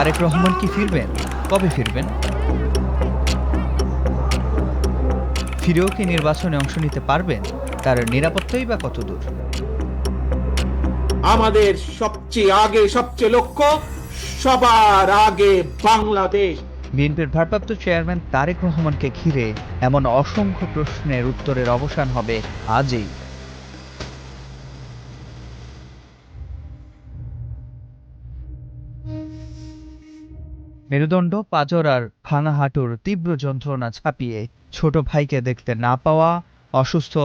তারেক রহমান কি ফিরবেন? কবে ফিরবেন? ফিরেও কি নির্বাচনে অংশ নিতে পারবেন? তার নিরাপত্তাই বা কতদূর? আমাদের সবচেয়ে লক্ষ্য সবার আগে বাংলাদেশ। বিএনপির ভারপ্রাপ্ত চেয়ারম্যান তারেক রহমানকে ঘিরে এমন অসংখ্য প্রশ্নের উত্তরের অবসান হবে আজই। মেরুদণ্ড, পাঁজর আর ভাঙা হাঁটুর তীব্র যন্ত্রণা ছাপিয়ে ছোট ভাইকে দেখতে না পাওয়া, অসুস্থ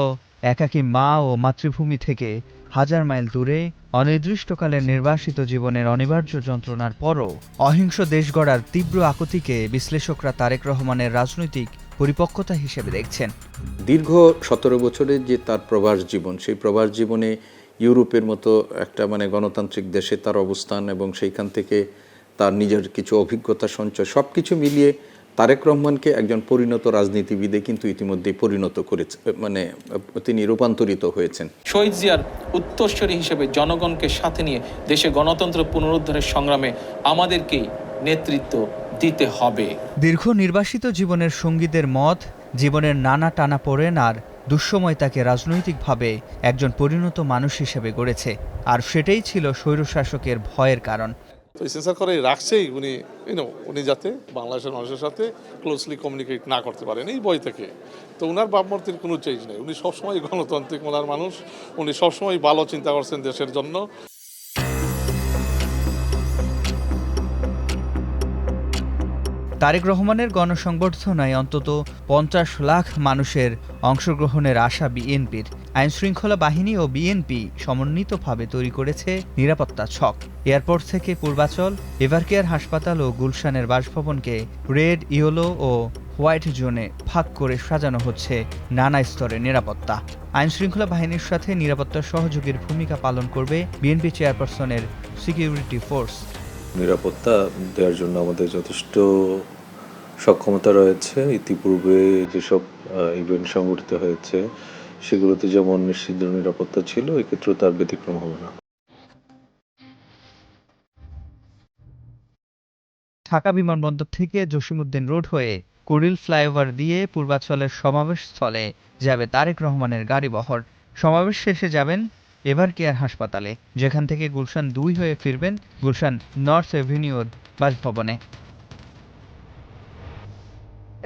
একাকী মা ও মাতৃভূমি থেকে হাজার মাইল দূরে অনির্দিষ্টকালের নির্বাসিত জীবনের অনিবার্য যন্ত্রণার পরও অহিংস দেশ গড়ার তীব্র আকুতিকে বিশ্লেষকরা তারেক রহমানের রাজনৈতিক পরিপক্কতা হিসেবে দেখছেন। দীর্ঘ 17 বছরের যে তার প্রবাস জীবন, সেই প্রবাস জীবনে ইউরোপের মতো একটা গণতান্ত্রিক দেশে তার অবস্থান এবং সেইখান থেকে তার নিজের কিছু অভিজ্ঞতা সঞ্চয় সব কিছু মিলিয়ে তারেক রহমানকে একজন পরিণত রাজনীতিবিদে কিন্তু ইতিমধ্যেই পরিণত করেছে, তিনি রূপান্তরিত হয়েছেন। শহীদ জিয়ার উত্তরসূরি হিসেবে জনগণকে সাথে নিয়ে দেশে গণতন্ত্র পুনরুদ্ধারের সংগ্রামে আমাদেরকেই নেতৃত্ব দিতে হবে। দীর্ঘ নির্বাসিত জীবনের সঙ্গীদের মত, জীবনের নানা টানাপোড়েন আর দুঃসময় তাকে রাজনৈতিকভাবে একজন পরিণত মানুষ হিসেবে গড়েছে, আর সেটাই ছিল স্বৈরশাসকের ভয়ের কারণ। তো সেন্সার করে রাখছেই উনি যাতে বাংলাদেশের মানুষের সাথে ক্লোজলি কমিউনিকেট না করতে পারেন এই বই থেকে। তো উনার ভাবমূর্তির কোনো চেঞ্জ নেই, উনি সবসময় গণতান্ত্রিক মনার মানুষ, উনি সবসময় ভালো চিন্তা করছেন দেশের জন্য। তারেক রহমানের গণসংবর্ধনায় অন্তত 50 লাখ মানুষের অংশগ্রহণের আশা বিএনপির। আইনশৃঙ্খলা বাহিনী ও বিএনপি সমন্বিতভাবে তৈরি করেছে নিরাপত্তা ছক। এয়ারপোর্ট থেকে পূর্বাচল, এভারকেয়ার হাসপাতাল ও গুলশানের বাসভবনকে রেড, ইয়েলো ও হোয়াইট জোনে ভাগ করে সাজানো হচ্ছে নানা স্তরের নিরাপত্তা। আইনশৃঙ্খলা বাহিনীর সাথে নিরাপত্তা সহযোগীর ভূমিকা পালন করবে বিএনপি চেয়ারপারসনের সিকিউরিটি ফোর্স। নিরাপত্তা দেওয়ার জন্য আমাদের যথেষ্ট সক্ষমতা রয়েছে। ইতিপূর্বে যেসব ইভেন্ট সংগঠিত হয়েছে সেগুলোতে যেমন নিশ্চিত নিরাপত্তা ছিল, এক্ষেত্রেও তার ব্যতিক্রম হবে না। ঢাকা বিমানবন্দর থেকে জসিমউদ্দিন রোড হয়ে কুড়িল ফ্লাইওভার দিয়ে পূর্বাচলের সমাবেশস্থলে যাবে তারেক রহমানের গাড়িবহর। সমাবেশ শেষে যাবেন এভারকেয়ার হাসপাতালে, যেখান থেকে গুলশান 2 হয়ে ফিরবেন গুলশান নর্থ এভিনিউর বাসভবনে।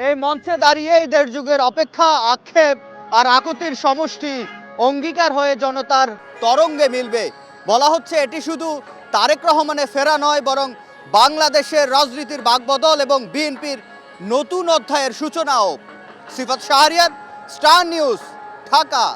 এই মঞ্চে দাঁড়িয়ে দেড় যুগের অপেক্ষা, আক্ষেপ আর আকুতির সমষ্টি অঙ্গীকার হয়ে জনতার তরঙ্গে মিলবে। বলা হচ্ছে এটি শুধু তারেক রহমানের ফেরা নয়, বরং বাংলাদেশের রাজনীতির বাকবদল এবং বিএনপির নতুন অধ্যায়ের সূচনাও। সিফাত শাহরিয়ার, স্টার নিউজ, ঢাকা।